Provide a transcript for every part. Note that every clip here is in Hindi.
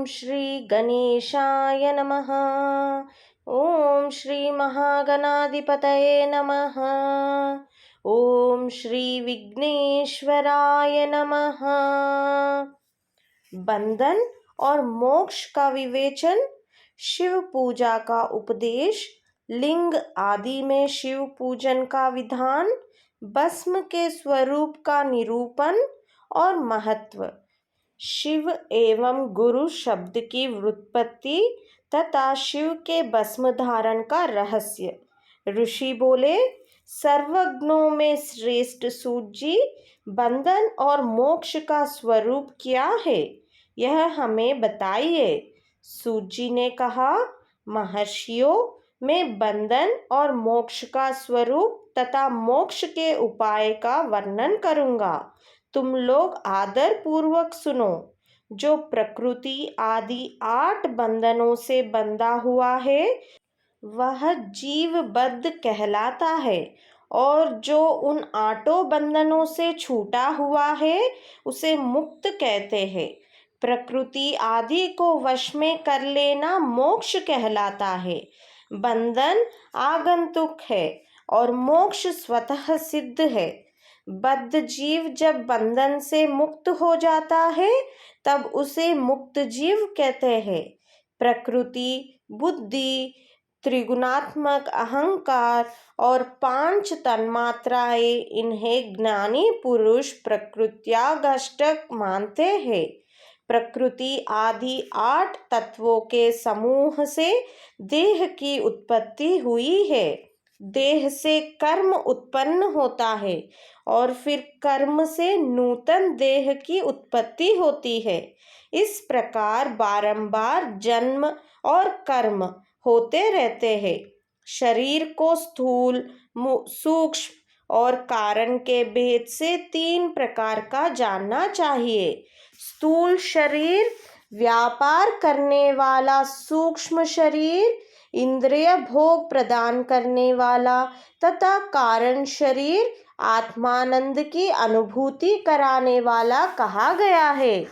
श्री गणेशाय नमः। ओम श्री महागणाधिपतये नमः। ओम श्री विघ्नेश्वराय नमः। बंधन और मोक्ष का विवेचन, शिव पूजा का उपदेश, लिंग आदि में शिव पूजन का विधान, भस्म के स्वरूप का निरूपण और महत्व, शिव एवं गुरु शब्द की व्युत्पत्ति तथा शिव के भस्म धारण का रहस्य। ऋषि बोले, सर्वज्ञों में श्रेष्ठ सूत जी, बंधन और मोक्ष का स्वरूप क्या है, यह हमें बताइए। सूत जी ने कहा, महर्षियों, मैं बंधन और मोक्ष का स्वरूप तथा मोक्ष के उपाय का वर्णन करूंगा। तुम लोग आदर पूर्वक सुनो। जो प्रकृति आदि 8 बंधनों से बंधा हुआ है वह जीवबद्ध कहलाता है, और जो उन 8 बंधनों से छूटा हुआ है उसे मुक्त कहते हैं। प्रकृति आदि को वश में कर लेना मोक्ष कहलाता है। बंधन आगंतुक है और मोक्ष स्वतः सिद्ध है। बद्ध जीव जब बंधन से मुक्त हो जाता है तब उसे मुक्त जीव कहते हैं। प्रकृति, बुद्धि, त्रिगुणात्मक अहंकार और 5 तन्मात्राएं, इन्हें ज्ञानी पुरुष प्रकृत्यागष्टक मानते हैं। प्रकृति आदि 8 तत्वों के समूह से देह की उत्पत्ति हुई है। देह से कर्म उत्पन्न होता है और फिर कर्म से नूतन देह की उत्पत्ति होती है। इस प्रकार बारंबार जन्म और कर्म होते रहते हैं। शरीर को स्थूल, सूक्ष्म और कारण के भेद से 3 प्रकार का जानना चाहिए। स्थूल शरीर, व्यापार करने वाला सूक्ष्म शरीर, इंद्रिय भोग प्रदान करने वाला, तथा कारण शरीर, आत्मानंद की अनुभूति कराने वाला कहा गया है।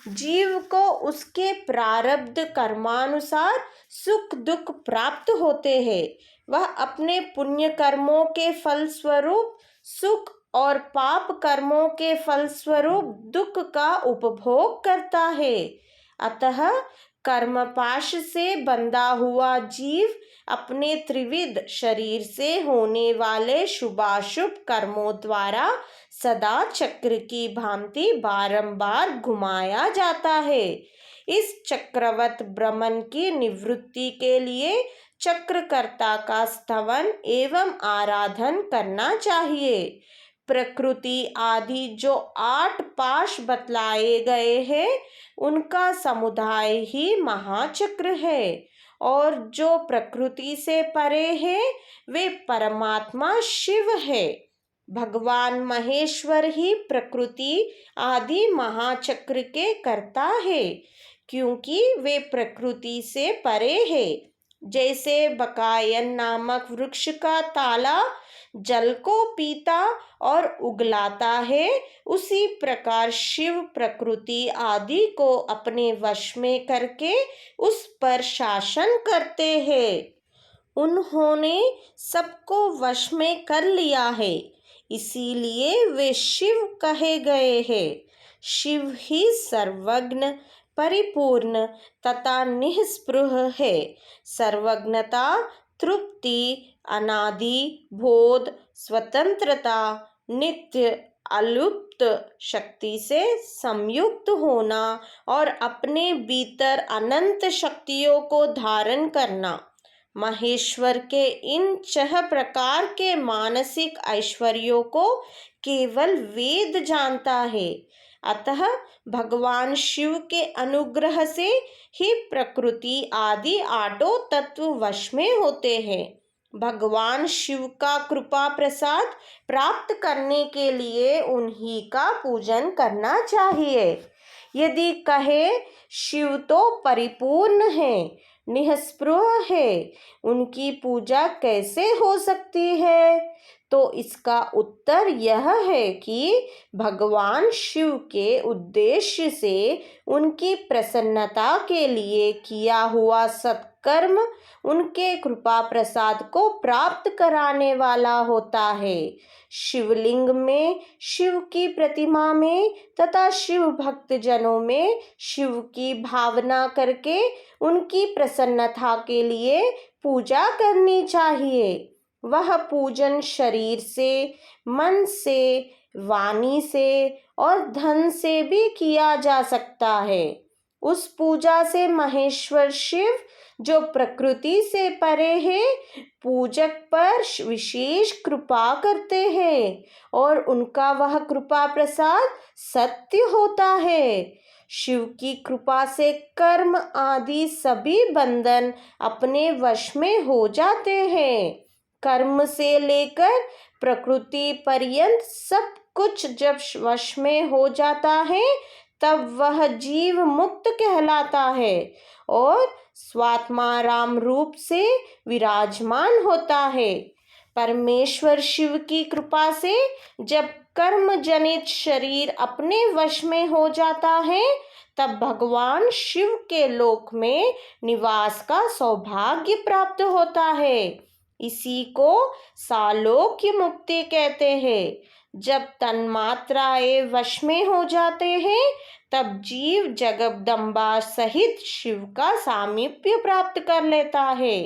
जीव को उसके प्रारब्ध कर्मानुसार सुख दुख प्राप्त होते हैं। वह अपने पुण्य कर्मों के फलस्वरूप सुख और पाप कर्मों के फलस्वरूप दुख का उपभोग करता है। अतः कर्मपाश से बंधा हुआ जीव अपने त्रिविध शरीर से होने वाले शुभाशुभ कर्मों द्वारा सदा चक्र की भांति बारंबार घुमाया जाता है। इस चक्रवत भ्रमण की निवृत्ति के लिए चक्रकर्ता का स्तवन एवं आराधन करना चाहिए। प्रकृति आदि जो 8 पाश बतलाए गए हैं उनका समुदाय ही महाचक्र है, और जो प्रकृति से परे है वे परमात्मा शिव है। भगवान महेश्वर ही प्रकृति आदि महाचक्र के कर्ता है, क्योंकि वे प्रकृति से परे है। जैसे बकायन नामक वृक्ष का ताला जल को पीता और उगलाता है, उसी प्रकार शिव प्रकृति आदि को अपने वश में करके उस पर शासन करते हैं। उन्होंने सबको वश में कर लिया है, इसीलिए वे शिव कहे गए हैं। शिव ही सर्वज्ञ, परिपूर्ण तथा निःस्पृह है। सर्वज्ञता, तृप्ति, अनादि बोध, स्वतंत्रता, नित्य अलुप्त शक्ति से संयुक्त होना और अपने भीतर अनंत शक्तियों को धारण करना, महेश्वर के इन 6 प्रकार के मानसिक ऐश्वर्यों को केवल वेद जानता है। अतः भगवान शिव के अनुग्रह से ही प्रकृति आदि 8 तत्व वश में होते हैं। भगवान शिव का कृपा प्रसाद प्राप्त करने के लिए उन्हीं का पूजन करना चाहिए। यदि कहे शिव तो परिपूर्ण है, निःस्पृह है, उनकी पूजा कैसे हो सकती है? तो इसका उत्तर यह है कि भगवान शिव के उद्देश्य से उनकी प्रसन्नता के लिए किया हुआ सत्कर्म उनके कृपा प्रसाद को प्राप्त कराने वाला होता है। शिवलिंग में, शिव की प्रतिमा में तथा शिव भक्त जनों में शिव की भावना करके उनकी प्रसन्नता के लिए पूजा करनी चाहिए। वह पूजन शरीर से, मन से, वाणी से और धन से भी किया जा सकता है। उस पूजा से महेश्वर शिव, जो प्रकृति से परे है, पूजक पर विशेष कृपा करते हैं और उनका वह कृपा प्रसाद सत्य होता है। शिव की कृपा से कर्म आदि सभी बंधन अपने वश में हो जाते हैं। कर्म से लेकर प्रकृति पर्यंत सब कुछ जब वश में हो जाता है तब वह जीव मुक्त कहलाता है और स्वात्मा राम रूप से विराजमान होता है। परमेश्वर शिव की कृपा से जब कर्म जनित शरीर अपने वश में हो जाता है तब भगवान शिव के लोक में निवास का सौभाग्य प्राप्त होता है। इसी को सालोक्य मुक्ति कहते हैं। जब तन्मात्राएं वश में हो जाते हैं तब जीव जगदम्बा सहित शिव का सामीप्य प्राप्त कर लेता है।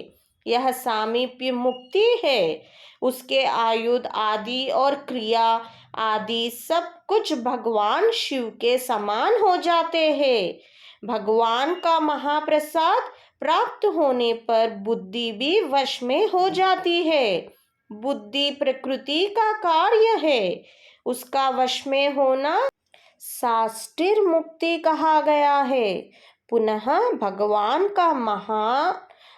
यह सामीप्य मुक्ति है। उसके आयुध आदि और क्रिया आदि सब कुछ भगवान शिव के समान हो जाते हैं। भगवान का महाप्रसाद प्राप्त होने पर बुद्धि भी वश में हो जाती है। बुद्धि प्रकृति का कार्य है, उसका वश में होना साष्टिर मुक्ति कहा गया है। पुनः भगवान का महा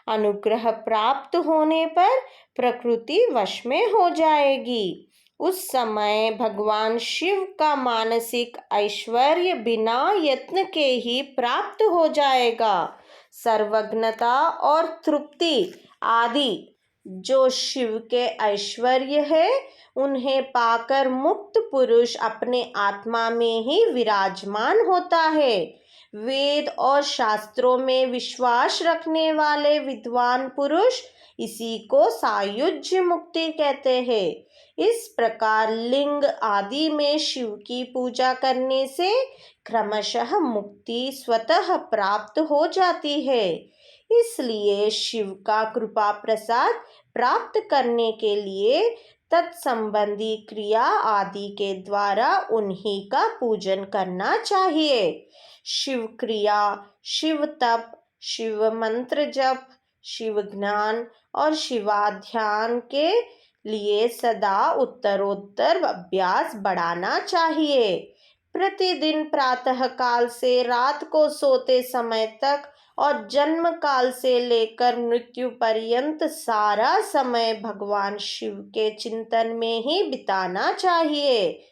अनुग्रह प्राप्त होने पर प्रकृति वश में हो जाएगी। उस समय भगवान शिव का मानसिक ऐश्वर्य बिना यत्न के ही प्राप्त हो जाएगा। सर्वज्ञता और तृप्ति आदि जो शिव के ऐश्वर्य है उन्हें पाकर मुक्त पुरुष अपने आत्मा में ही विराजमान होता है। वेद और शास्त्रों में विश्वास रखने वाले विद्वान पुरुष इसी को सायुज्य मुक्ति कहते हैं। इस प्रकार लिंग आदि में शिव की पूजा करने से क्रमशः मुक्ति स्वतः प्राप्त हो जाती है। इसलिए शिव का कृपा प्रसाद प्राप्त करने के लिए तत्संबंधी क्रिया आदि के द्वारा उन्हीं का पूजन करना चाहिए। शिव क्रिया, शिव तप, शिव मंत्र जप, शिव ज्ञान और शिवाध्यान के लिए सदा उत्तरोत्तर अभ्यास बढ़ाना चाहिए। प्रतिदिन प्रातः काल से रात को सोते समय तक और जन्म काल से लेकर मृत्यु पर्यंत सारा समय भगवान शिव के चिंतन में ही बिताना चाहिए।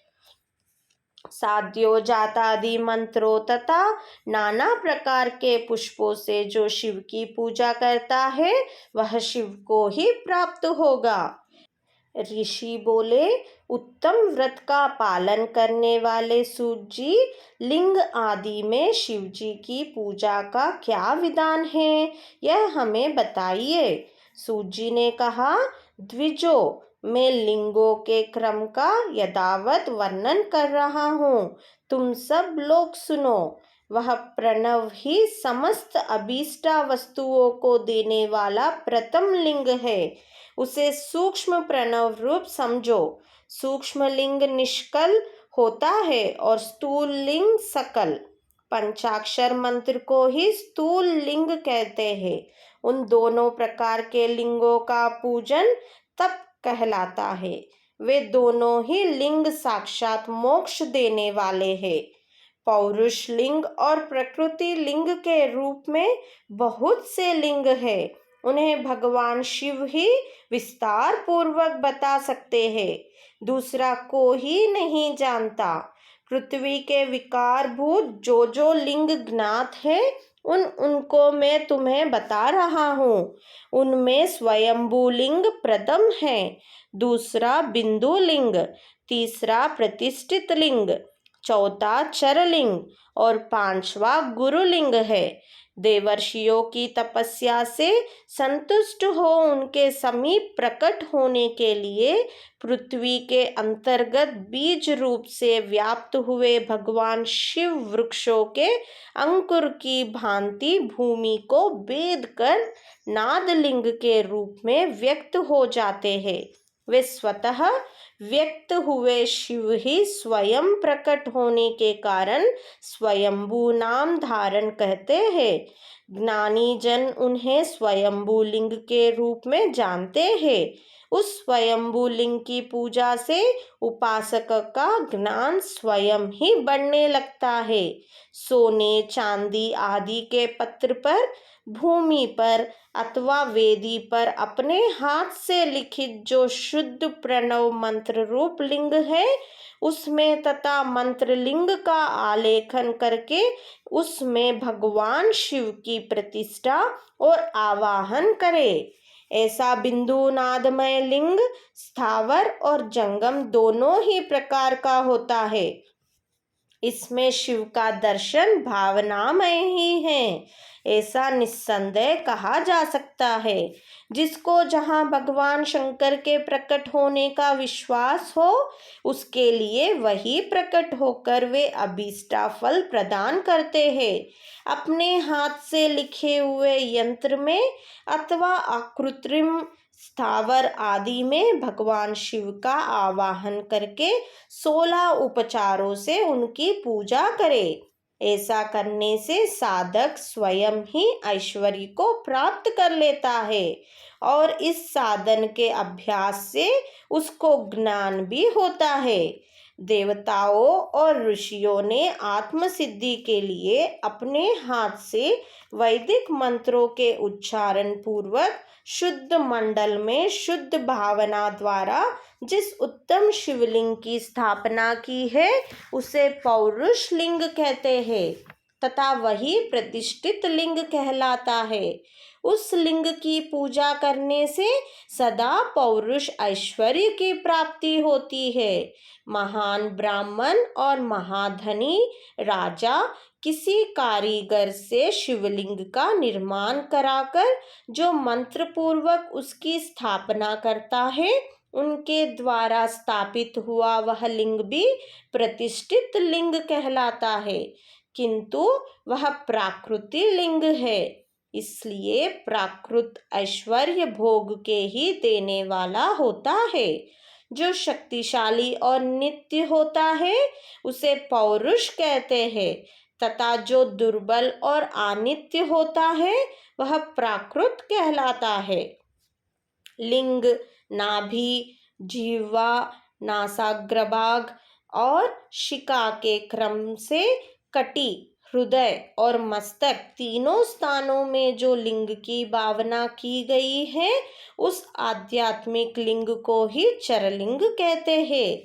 साध्योजात आदि मंत्रों तथा नाना प्रकार के पुष्पों से जो शिव की पूजा करता है वह शिव को ही प्राप्त होगा। ऋषि बोले, उत्तम व्रत का पालन करने वाले सूत जी, लिंग आदि में शिव जी की पूजा का क्या विधान है, यह हमें बताइए। सूत जी ने कहा, द्विजो, मैं लिंगों के क्रम का यथावत वर्णन कर रहा हूँ, तुम सब लोग सुनो। वह प्रणव ही समस्त अभीष्टा वस्तुओं को देने वाला प्रथम लिंग है। उसे सूक्ष्म प्रणव रूप समझो। सूक्ष्म लिंग निष्कल होता है और स्थूल लिंग सकल। पंचाक्षर मंत्र को ही स्थूल लिंग कहते हैं। उन दोनों प्रकार के लिंगों का पूजन तप कहलाता है। वे दोनों ही लिंग साक्षात मोक्ष देने वाले हैं। पौरुष लिंग और प्रकृति लिंग के रूप में बहुत से लिंग हैं। उन्हें भगवान शिव ही विस्तार पूर्वक बता सकते हैं, दूसरा कोई नहीं जानता। पृथ्वी के विकारभूत जो लिंग ज्ञात है उनको मैं तुम्हें बता रहा हूँ। उनमें स्वयंभू लिंग प्रथम है, दूसरा बिंदु लिंग, तीसरा प्रतिष्ठित लिंग, चौथा चरलिंग और पांचवा गुरुलिंग है। देवर्षियों की तपस्या से संतुष्ट हो उनके समीप प्रकट होने के लिए पृथ्वी के अंतर्गत बीज रूप से व्याप्त हुए भगवान शिव वृक्षों के अंकुर की भांति भूमि को भेद कर नादलिंग के रूप में व्यक्त हो जाते हैं। वे स्वतः व्यक्त हुए शिव ही स्वयं प्रकट होने के कारण स्वयंभू नाम धारण कहते हैं। ज्ञानी जन उन्हें स्वयंभू लिंग के रूप में जानते हैं। उस स्वयंभू लिंग की पूजा से उपासक का ज्ञान स्वयं ही बढ़ने लगता है। सोने चांदी आदि के पत्र पर, भूमि पर अथवा वेदी पर अपने हाथ से लिखित जो शुद्ध प्रणव मंत्र रूप लिंग है, उसमें तथा मंत्र लिंग का आलेखन करके उसमें भगवान शिव की प्रतिष्ठा और आवाहन करे। ऐसा बिंदु नादमय लिंग स्थावर और जंगम दोनों ही प्रकार का होता है। इसमें शिव का दर्शन भावनामय ही है, ऐसा निस्संदेह कहा जा सकता है। जिसको जहाँ भगवान शंकर के प्रकट होने का विश्वास हो, उसके लिए वही प्रकट होकर वे अभीष्टा फल प्रदान करते हैं। अपने हाथ से लिखे हुए यंत्र में अथवा अकृत्रिम स्थावर आदि में भगवान शिव का आवाहन करके 16 उपचारों से उनकी पूजा करे। ऐसा करने से साधक स्वयं ही ऐश्वर्य को प्राप्त कर लेता है और इस साधन के अभ्यास से उसको ज्ञान भी होता है। देवताओं और ऋषियों ने आत्मसिद्धि के लिए अपने हाथ से वैदिक मंत्रों के उच्चारण पूर्वक शुद्ध मंडल में शुद्ध भावना द्वारा जिस उत्तम शिवलिंग की स्थापना की है, उसे पौरुष लिंग कहते हैं तथा वही प्रतिष्ठित लिंग कहलाता है। उस लिंग की पूजा करने से सदा पौरुष ऐश्वर्य की प्राप्ति होती है। महान ब्राह्मण और महाधनी राजा किसी कारीगर से शिवलिंग का निर्माण कराकर जो मंत्र पूर्वक उसकी स्थापना करता है, उनके द्वारा स्थापित हुआ वह लिंग भी प्रतिष्ठित लिंग कहलाता है, किंतु वह प्राकृतिक लिंग है। इसलिए प्राकृत ऐश्वर्य भोग के ही देने वाला होता है। जो शक्तिशाली और नित्य होता है उसे पौरुष कहते हैं तथा जो दुर्बल और अनित्य होता है वह प्राकृत कहलाता है। लिंग नाभि, जिह्वा, नासाग्रभाग और शिका के क्रम से कटी, हृदय और मस्तक तीनों स्थानों में जो लिंग की भावना की गई है, उस आध्यात्मिक लिंग को ही चरलिंग कहते हैं।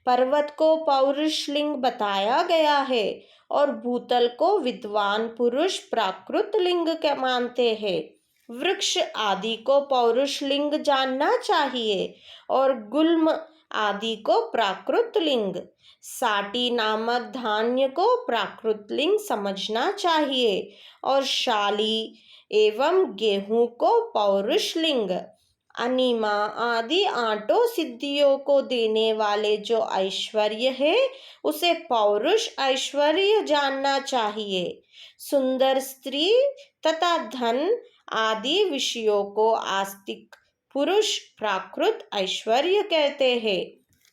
पर्वत को पौरुष लिंग बताया गया है और भूतल को विद्वान पुरुष प्राकृत लिंग के मानते हैं। वृक्ष आदि को पौरुष लिंग जानना चाहिए और गुल्म आदि को प्राकृत लिंग, साटी नामक धान्य को प्राकृत लिंग समझना चाहिए और शाली एवं गेहूं को पौरुष लिंग। अनिमा आदि आठों सिद्धियों को देने वाले जो ऐश्वर्य है, उसे पौरुष ऐश्वर्य जानना चाहिए। सुंदर स्त्री तथा धन आदि विषयों को आस्तिक पुरुष प्राकृत ऐश्वर्य कहते हैं।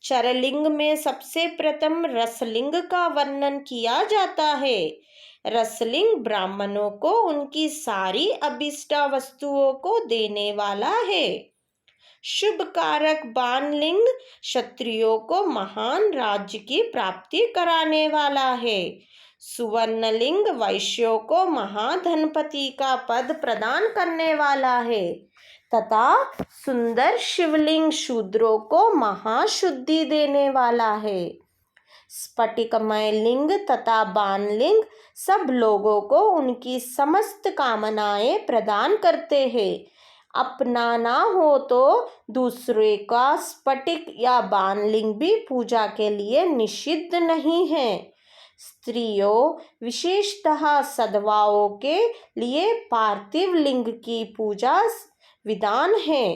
चरलिंग में सबसे प्रथम रसलिंग का वर्णन किया जाता है। रसलिंग ब्राह्मणों को उनकी सारी अभीष्ट वस्तुओं को देने वाला है। शुभ कारक बाणलिंग क्षत्रियों को महान राज्य की प्राप्ति कराने वाला है। सुवर्णलिंग वैश्यों को महाधनपति का पद प्रदान करने वाला है तथा सुंदर शिवलिंग शूद्रों को महाशुद्धि देने वाला है। स्फटिकमय लिंग तथा बाणलिंग सब लोगों को उनकी समस्त कामनाएं प्रदान करते हैं। अपना ना हो तो दूसरे का स्फटिक या बाणलिंग भी पूजा के लिए निषिद्ध नहीं है। स्त्रियों विशेषतः सधवाओं के लिए पार्थिव लिंग की पूजा विधान है।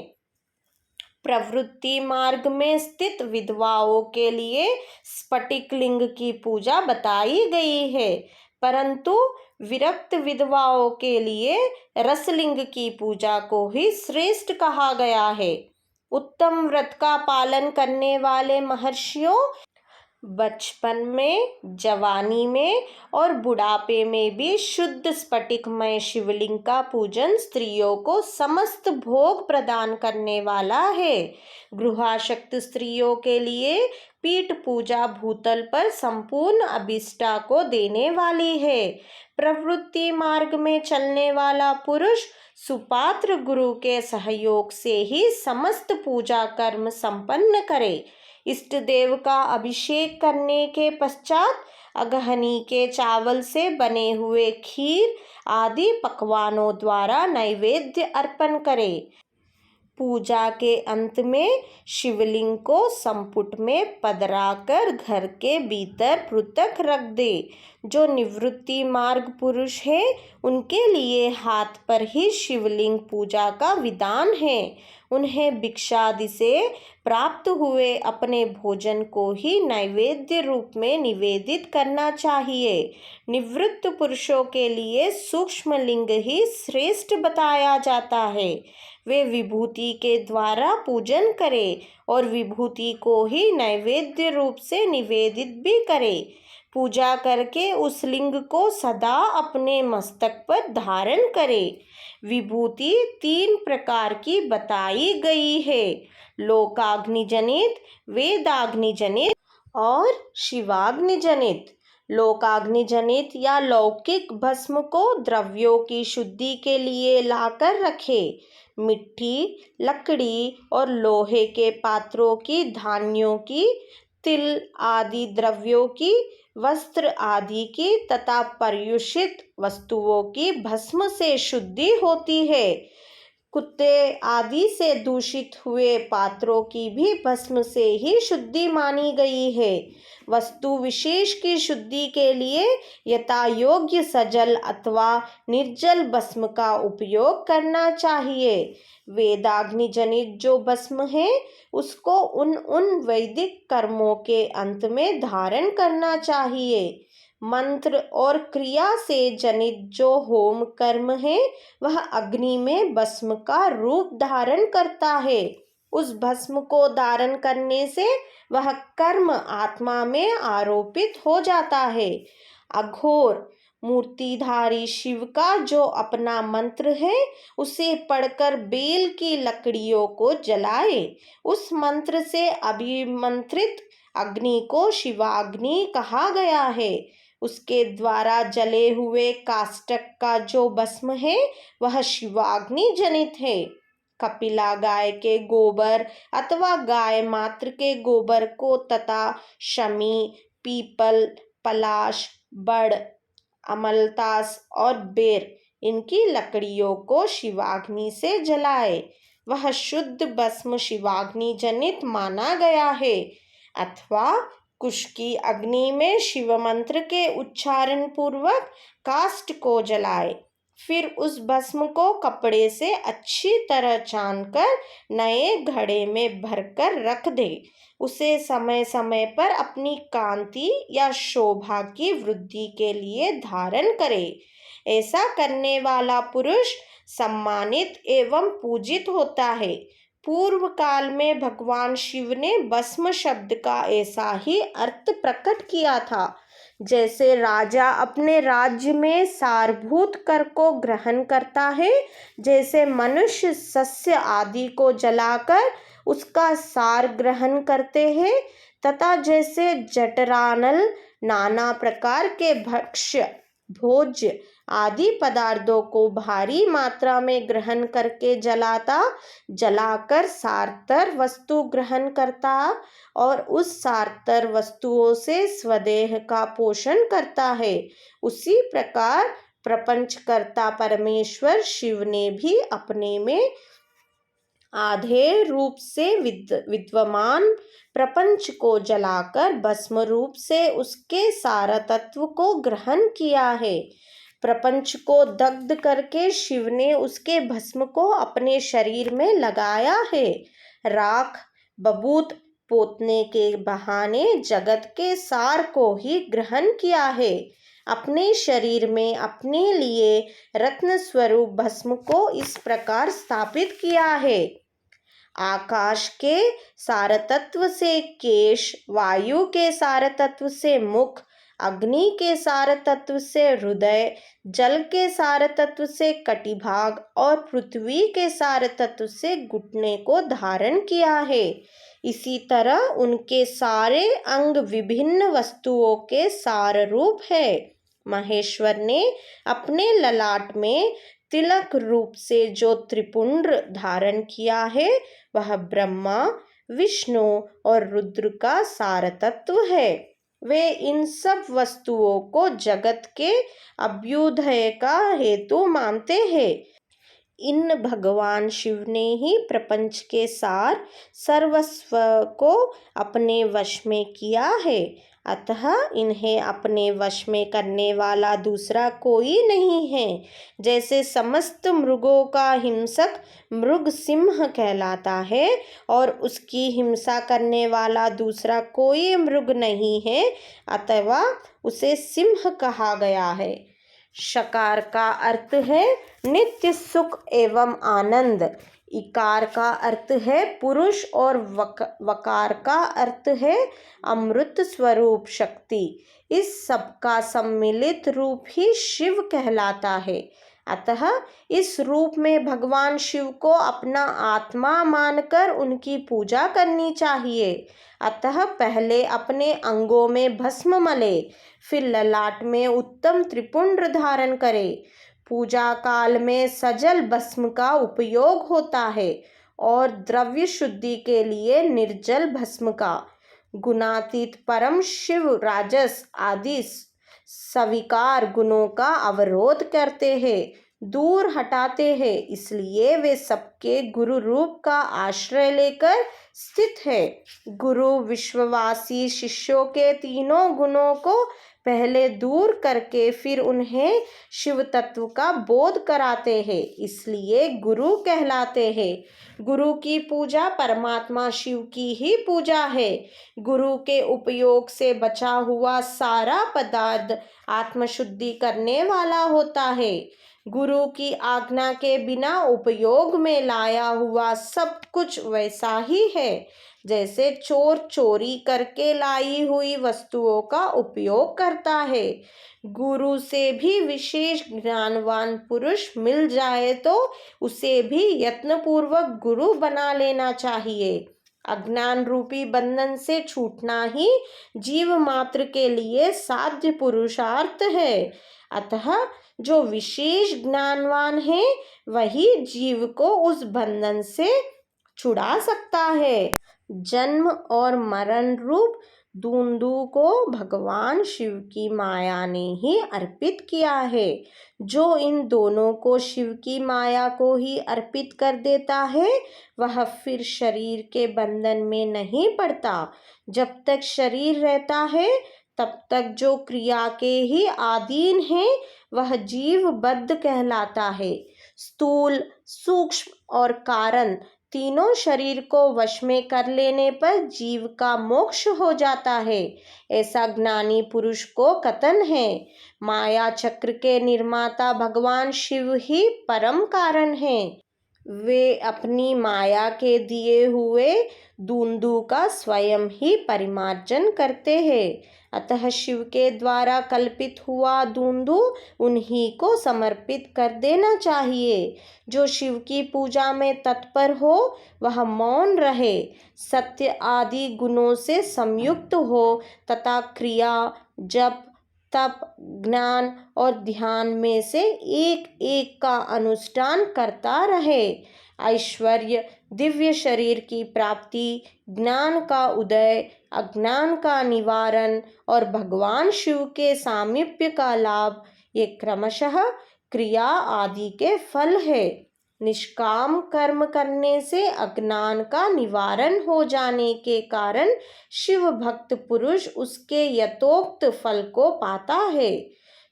प्रवृत्ति मार्ग में स्थित विधवाओं के लिए स्फटिक लिंग की पूजा बताई गई है, परंतु विरक्त विधवाओं के लिए रसलिंग की पूजा को ही श्रेष्ठ कहा गया है। उत्तम व्रत का पालन करने वाले महर्षियों बचपन में, जवानी में और बुढ़ापे में भी शुद्ध स्फटिकमय शिवलिंग का पूजन स्त्रियों को समस्त भोग प्रदान करने वाला है। गृहाशक्त स्त्रियों के लिए पीठ पूजा भूतल पर संपूर्ण अभिष्टा को देने वाली है। प्रवृत्ति मार्ग में चलने वाला पुरुष सुपात्र गुरु के सहयोग से ही समस्त पूजा कर्म संपन्न करे। इष्ट देव का अभिषेक करने के पश्चात अगहनी के चावल से बने हुए खीर आदि पकवानों द्वारा नैवेद्य अर्पण करे। पूजा के अंत में शिवलिंग को संपुट में पधराकर घर के भीतर पृथक रख दे। जो निवृत्ति मार्ग पुरुष है उनके लिए हाथ पर ही शिवलिंग पूजा का विधान है। उन्हें भिक्षादि से प्राप्त हुए अपने भोजन को ही नैवेद्य रूप में निवेदित करना चाहिए। निवृत्त पुरुषों के लिए सूक्ष्म लिंग ही श्रेष्ठ बताया जाता है। वे विभूति के द्वारा पूजन करें और विभूति को ही नैवेद्य रूप से निवेदित भी करें। पूजा करके उस लिंग को सदा अपने मस्तक पर धारण करें। विभूति 3 प्रकार की बताई गई है, लोकाग्नि जनित, वेदाग्नि जनित और शिवाग्नि जनित। लोकाग्नि जनित या लौकिक भस्म को द्रव्यों की शुद्धि के लिए लाकर रखे। मिट्टी, लकड़ी और लोहे के पात्रों की, धान्यों की, तिल आदि द्रव्यों की, वस्त्र आदि की तथा पर्युषित वस्तुओं की भस्म से शुद्धि होती है। कुत्ते आदि से दूषित हुए पात्रों की भी भस्म से ही शुद्धि मानी गई है। वस्तु विशेष की शुद्धि के लिए यथा योग्य सजल अथवा निर्जल भस्म का उपयोग करना चाहिए। वेदाग्नि जनित जो भस्म है उसको उन वैदिक कर्मों के अंत में धारण करना चाहिए। मंत्र और क्रिया से जनित जो होम कर्म है वह अग्नि में भस्म का रूप धारण करता है। उस भस्म को धारण करने से वह कर्म आत्मा में आरोपित हो जाता है। अघोर मूर्तिधारी शिव का जो अपना मंत्र है उसे पढ़कर बेल की लकड़ियों को जलाए। उस मंत्र से अभिमंत्रित अग्नि को शिवाग्नि कहा गया है। उसके द्वारा जले हुए काष्टक का जो भस्म है वह शिवाग्नि जनित है। कपिला गाय के गोबर अथवा गाय मात्र के गोबर को तथा शमी, पीपल, पलाश, बड़, अमलतास और बेर इनकी लकड़ियों को शिवाग्नि से जलाए। वह शुद्ध भस्म शिवाग्नि जनित माना गया है। अथवा कुश की अग्नि में शिव मंत्र के उच्चारण पूर्वक काष्ठ को जलाए। फिर उस भस्म को कपड़े से अच्छी तरह छानकर नए घड़े में भरकर रख दे। उसे समय समय पर अपनी कांति या शोभा की वृद्धि के लिए धारण करे। ऐसा करने वाला पुरुष सम्मानित एवं पूजित होता है। पूर्व काल में भगवान शिव ने भस्म शब्द का ऐसा ही अर्थ प्रकट किया था। जैसे राजा अपने राज्य में सारभूत कर को ग्रहण करता है, जैसे मनुष्य सस्य आदि को जलाकर उसका सार ग्रहण करते हैं, तथा जैसे जठरानल नाना प्रकार के भक्ष्य, भोज्य आदि पदार्थों को भारी मात्रा में ग्रहण करके जलाकर सारतर वस्तु ग्रहण करता और उस सारतर वस्तुओं से स्वदेह का पोषण करता है। उसी प्रकार प्रपंचकर्ता परमेश्वर शिव ने भी अपने में आधेय रूप से विद्यमान प्रपंच को जलाकर भस्म रूप से उसके सार तत्व को ग्रहण किया है। प्रपंच को दग्ध करके शिव ने उसके भस्म को अपने शरीर में लगाया है। राख बबूत पोतने के बहाने जगत के सार को ही ग्रहण किया है। अपने शरीर में अपने लिए रत्न स्वरूप भस्म को इस प्रकार स्थापित किया है। आकाश के सारतत्व से केश, वायु के सारतत्व से मुख, अग्नि के सारतत्व से हृदय, जल के सारतत्व से कटिभाग और पृथ्वी के सारतत्व से घुटने को धारण किया है। इसी तरह उनके सारे अंग विभिन्न वस्तुओं के सार रूप है। महेश्वर ने अपने ललाट में तिलक रूप से जो त्रिपुंड धारण किया है वह ब्रह्मा, विष्णु और रुद्र का सारतत्व है। वे इन सब वस्तुओं को जगत के अभ्युदय का हेतु मानते हैं। इन भगवान शिव ने ही प्रपंच के सार सर्वस्व को अपने वश में किया है। अतः इन्हें अपने वश में करने वाला दूसरा कोई नहीं है। जैसे समस्त मृगों का हिंसक मृग सिंह कहलाता है और उसकी हिंसा करने वाला दूसरा कोई मृग नहीं है, अथवा उसे सिंह कहा गया है। शकार का अर्थ है नित्य सुख एवं आनंद, इकार का अर्थ है पुरुष और वकार का अर्थ है अमृत स्वरूप शक्ति। इस सब का सम्मिलित रूप ही शिव कहलाता है। अतः इस रूप में भगवान शिव को अपना आत्मा मानकर उनकी पूजा करनी चाहिए। अतः पहले अपने अंगों में भस्म मले, फिर ललाट में उत्तम त्रिपुंड धारण करे। पूजा काल में सजल भस्म का उपयोग होता है और द्रव्य शुद्धि के लिए निर्जल भस्म का। गुणातीत परम शिव राजस आदि सविकार गुणों का अवरोध करते हैं, दूर हटाते हैं, इसलिए वे सबके गुरु रूप का आश्रय लेकर स्थित है। गुरु विश्ववासी शिष्यों के तीनों गुणों को पहले दूर करके फिर उन्हें शिव तत्व का बोध कराते हैं, इसलिए गुरु कहलाते हैं। गुरु की पूजा परमात्मा शिव की ही पूजा है। गुरु के उपयोग से बचा हुआ सारा पदार्थ आत्मशुद्धि करने वाला होता है। गुरु की आज्ञा के बिना उपयोग में लाया हुआ सब कुछ वैसा ही है जैसे चोर चोरी करके लाई हुई वस्तुओं का उपयोग करता है। गुरु से भी विशेष ज्ञानवान पुरुष मिल जाए तो उसे भी यत्नपूर्वक गुरु बना लेना चाहिए। अज्ञान रूपी बंधन से छूटना ही जीव मात्र के लिए साध्य पुरुषार्थ है। अतः जो विशेष ज्ञानवान है वही जीव को उस बंधन से छुड़ा सकता है। जन्म और मरण रूप धुंधु को भगवान शिव की माया ने ही अर्पित किया है। जो इन दोनों को शिव की माया को ही अर्पित कर देता है वह फिर शरीर के बंधन में नहीं पड़ता। जब तक शरीर रहता है तब तक जो क्रिया के ही अधीन है वह जीव बद्ध कहलाता है। स्थूल, सूक्ष्म और कारण तीनों शरीर को वश में कर लेने पर जीव का मोक्ष हो जाता है, ऐसा ज्ञानी पुरुष को कथन है। माया चक्र के निर्माता भगवान शिव ही परम कारण हैं। वे अपनी माया के दिए हुए धुंधु का स्वयं ही परिमार्जन करते हैं। अतः शिव के द्वारा कल्पित हुआ धुंधु उन्हीं को समर्पित कर देना चाहिए। जो शिव की पूजा में तत्पर हो वह मौन रहे, सत्य आदि गुणों से संयुक्त हो तथा क्रिया, जप, तप, ज्ञान और ध्यान में से एक एक का अनुष्ठान करता रहे। ऐश्वर्य, दिव्य शरीर की प्राप्ति, ज्ञान का उदय, अज्ञान का निवारण और भगवान शिव के सामीप्य का लाभ, ये क्रमशः क्रिया आदि के फल है। निष्काम कर्म करने से अज्ञान का निवारण हो जाने के कारण शिव भक्त पुरुष उसके यथोक्त फल को पाता है।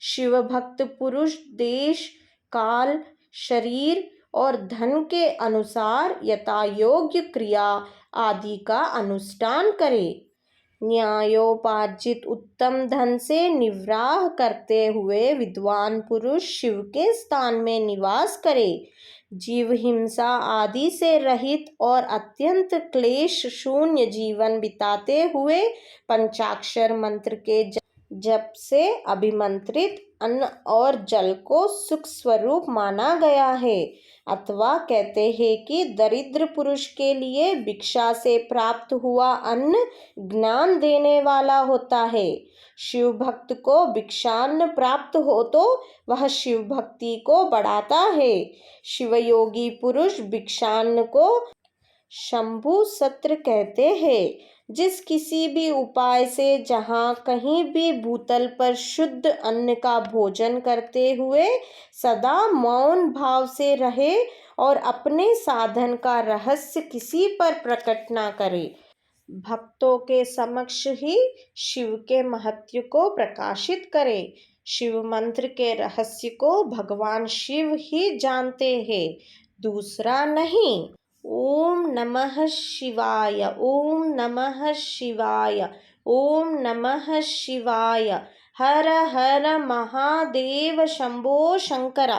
शिव भक्त पुरुष देश, काल, शरीर और धन के अनुसार यथायोग्य क्रिया आदि का अनुष्ठान करे। न्यायोपार्जित उत्तम धन से निर्वाह करते हुए विद्वान पुरुष शिव के स्थान में निवास करे। जीव हिंसा आदि से रहित और अत्यंत क्लेश शून्य जीवन बिताते हुए पंचाक्षर मंत्र के जप से अभिमंत्रित अन्न और जल को सुख स्वरूप माना गया है। अथवा कहते हैं कि दरिद्र पुरुष के लिए भिक्षा से प्राप्त हुआ अन्न ज्ञान देने वाला होता है। शिव भक्त को भिक्षान्न प्राप्त हो तो वह शिव भक्ति को बढ़ाता है। शिवयोगी पुरुष भिक्षान्न को शंभु सत्र कहते हैं। जिस किसी भी उपाय से जहाँ कहीं भी भूतल पर शुद्ध अन्न का भोजन करते हुए सदा मौन भाव से रहे और अपने साधन का रहस्य किसी पर प्रकट ना करे, भक्तों के समक्ष ही शिव के महत्व को प्रकाशित करे। शिव मंत्र के रहस्य को भगवान शिव ही जानते हैं, दूसरा नहीं। ओम नमः शिवाय, ओम नमः शिवाय, ओम नमः शिवाय। हर हर महादेव शंभो शंकर।